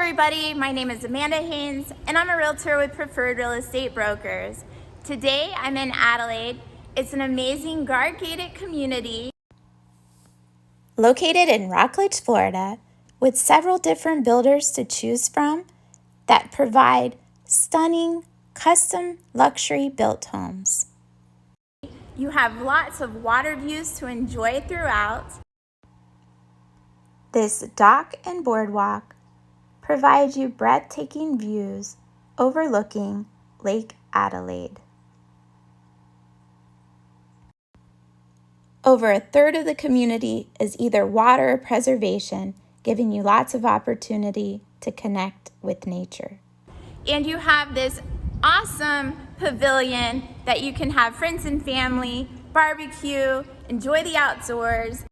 everybody, my name is Amanda Haynes and I'm a realtor with Preferred Real Estate Brokers. Today I'm in Adelaide. It's an amazing guard-gated community located in Rockledge, Florida, with several different builders to choose from that provide stunning, custom luxury built homes. You have lots of water views to enjoy throughout. This dock and boardwalk provide you breathtaking views overlooking Lake Adelaide. Over a third of the community is either water or preservation, giving you lots of opportunity to connect with nature. And you have this awesome pavilion that you can have friends and family, barbecue, enjoy the outdoors.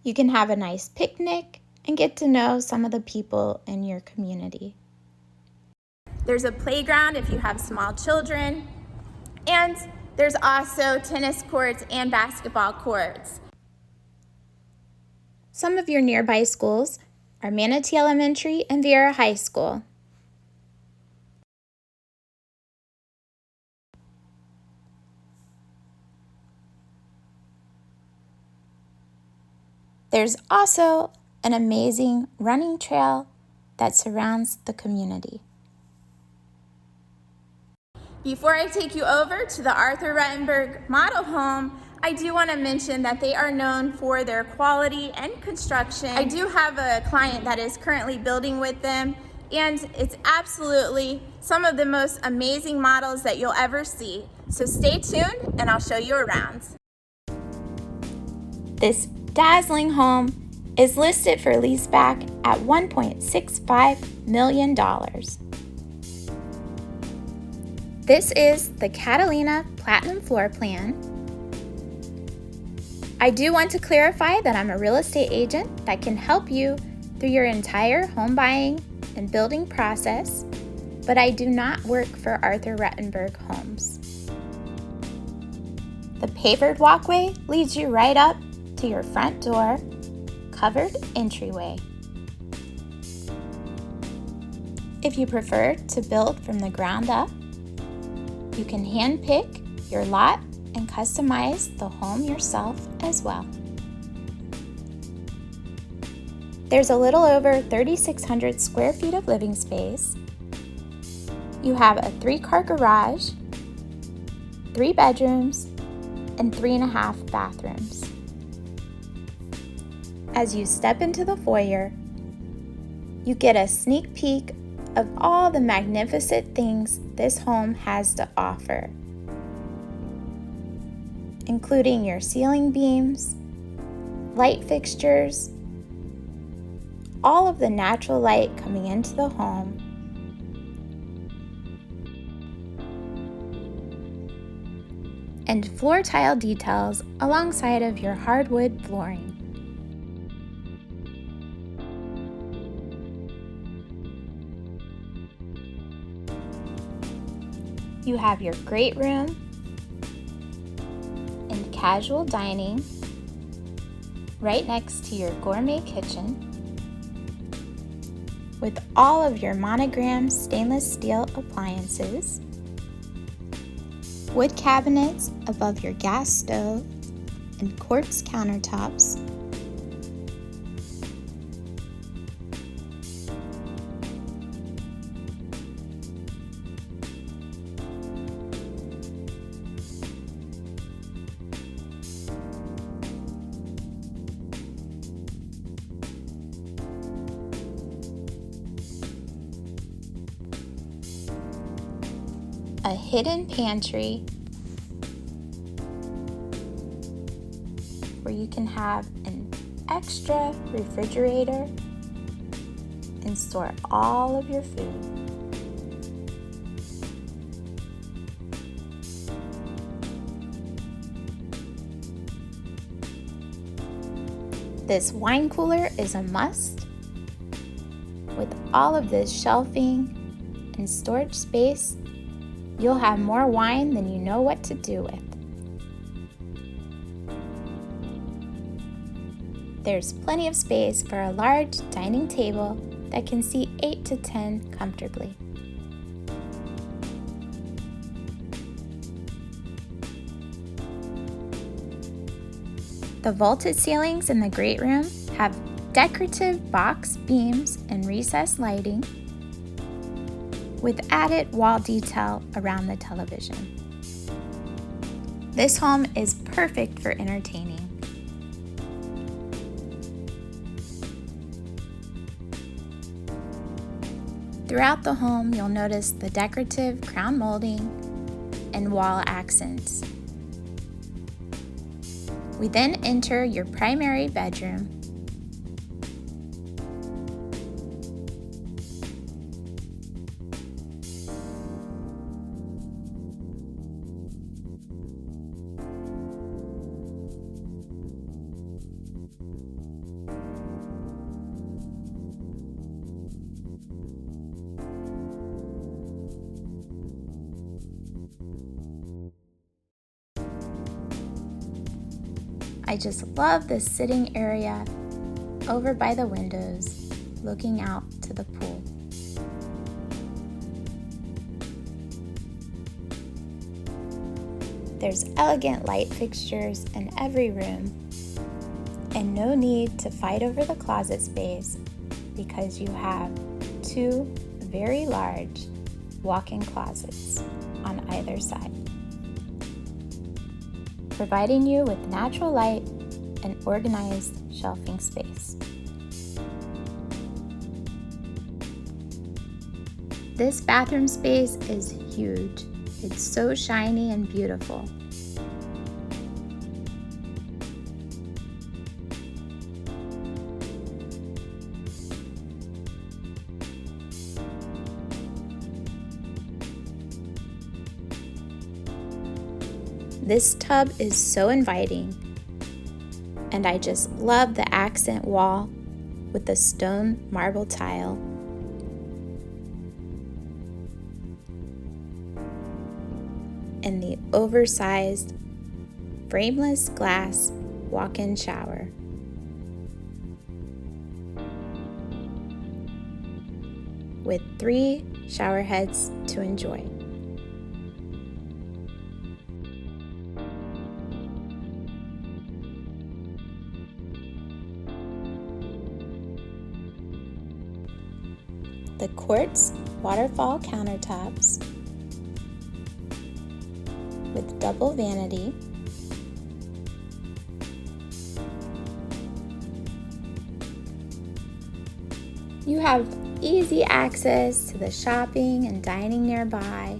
You can have a nice picnic and get to know some of the people in your community. There's a playground if you have small children, and there's also tennis courts and basketball courts. Some of your nearby schools are Manatee Elementary and Viera High School. There's also an amazing running trail that surrounds the community. Before I take you over to the Arthur Rutenburg model home, I do want to mention that they are known for their quality and construction. I do have a client that is currently building with them, and it's absolutely some of the most amazing models that you'll ever see. So stay tuned and I'll show you around. This dazzling home is listed for leaseback at $1.65 million. This is the Catalina Platinum Floor Plan. I do want to clarify that I'm a real estate agent that can help you through your entire home buying and building process, but I do not work for Arthur Rutenburg Homes. The pavered walkway leads you right up to your front door, covered entryway. If you prefer to build from the ground up, you can hand-pick your lot and customize the home yourself as well. There's a little over 3,600 square feet of living space. You have a 3-car garage, 3 bedrooms, and 3.5 bathrooms. As you step into the foyer, you get a sneak peek of all the magnificent things this home has to offer, including your ceiling beams, light fixtures, all of the natural light coming into the home, and floor tile details alongside of your hardwood flooring. You have your great room and casual dining right next to your gourmet kitchen with all of your monogram stainless steel appliances, wood cabinets above your gas stove and quartz countertops, a hidden pantry where you can have an extra refrigerator and store all of your food. This wine cooler is a must. With all of this shelving and storage space, you'll have more wine than you know what to do with. There's plenty of space for a large dining table that can seat 8 to 10 comfortably. The vaulted ceilings in the great room have decorative box beams and recessed lighting with added wall detail around the television. This home is perfect for entertaining. Throughout the home, you'll notice the decorative crown molding and wall accents. We then enter your primary bedroom. I just love this sitting area over by the windows, looking out to the pool. There's elegant light fixtures in every room, and no need to fight over the closet space because you have two very large walk-in closets on either side, providing you with natural light and organized shelving space. This bathroom space is huge. It's so shiny and beautiful. This tub is so inviting, and I just love the accent wall with the stone marble tile. And the oversized frameless glass walk-in shower. With 3 shower heads to enjoy. The quartz waterfall countertops with double vanity, you have easy access to the shopping and dining nearby.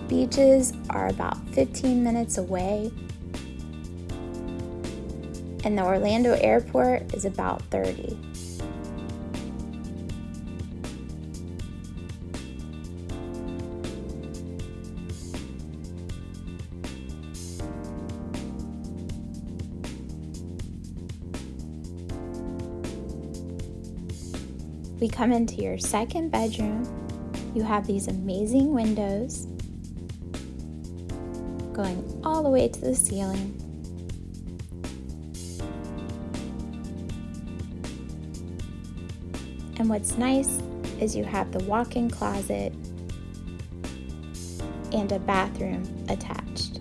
Beaches are about 15 minutes away, and the Orlando airport is about 30. We come into your second bedroom. You have these amazing windows going all the way to the ceiling. And what's nice is you have the walk-in closet and a bathroom attached.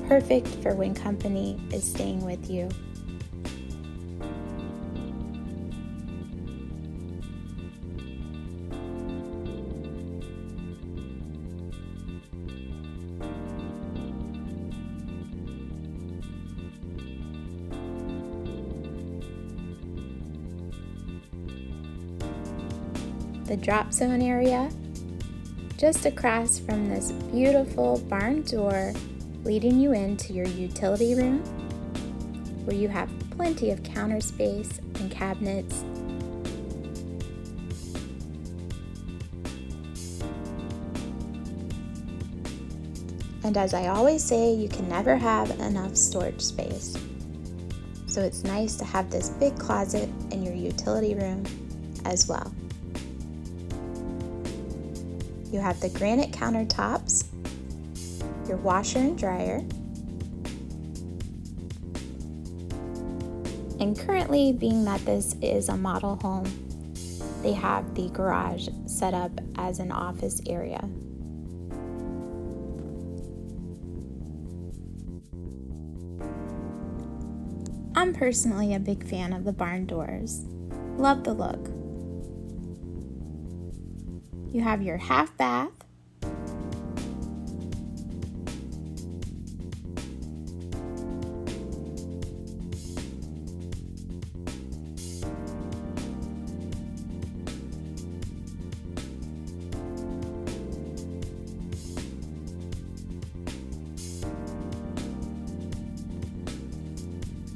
Perfect for when company is staying with you. The drop zone area, just across from this beautiful barn door leading you into your utility room, where you have plenty of counter space and cabinets. And as I always say, you can never have enough storage space. So it's nice to have this big closet in your utility room as well. You have the granite countertops, your washer and dryer, And currently, being that this is a model home, they have the garage set up as an office area. I'm personally a big fan of the barn doors. Love the look. You have your half bath,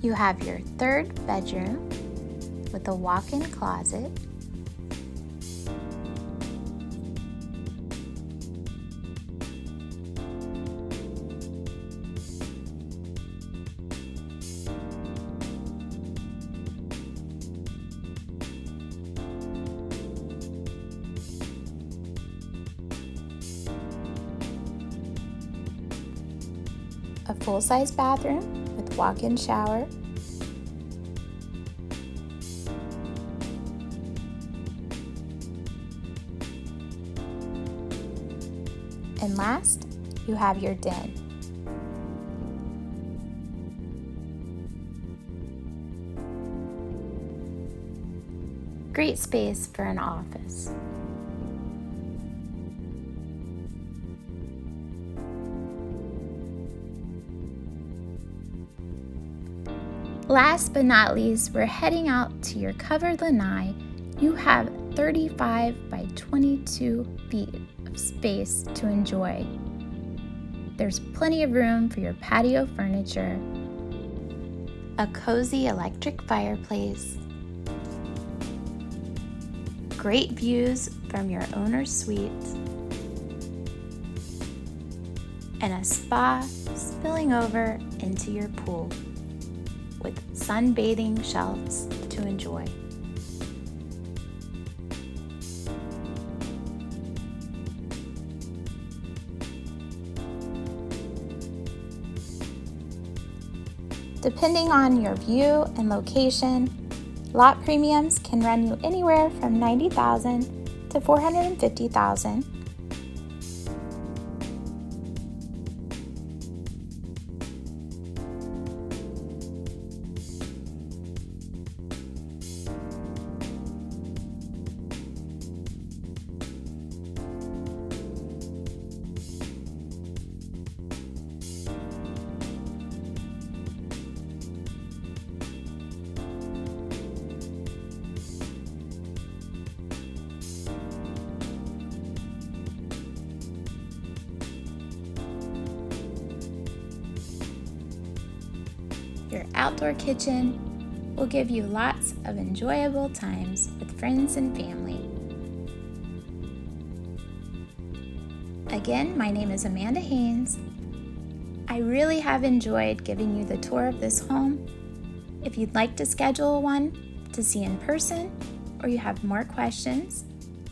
you have your third bedroom with a walk-in closet, a full-size bathroom with walk-in shower, and last, you have your den. Great space for an office. Last but not least, we're heading out to your covered lanai. You have 35 by 22 feet of space to enjoy. There's plenty of room for your patio furniture, a cozy electric fireplace, great views from your owner's suite, and a spa spilling over into your pool with sunbathing shelves to enjoy. Depending on your view and location, lot premiums can run you anywhere from $90,000 to $450,000. Your outdoor kitchen will give you lots of enjoyable times with friends and family. Again, my name is Amanda Haynes. I really have enjoyed giving you the tour of this home. If you'd like to schedule one to see in person, or you have more questions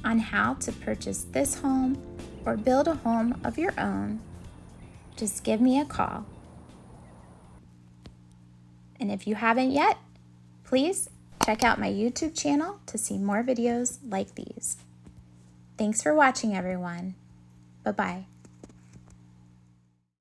on how to purchase this home or build a home of your own, just give me a call. And if you haven't yet, please check out my YouTube channel to see more videos like these. Thanks for watching, everyone. Bye-bye.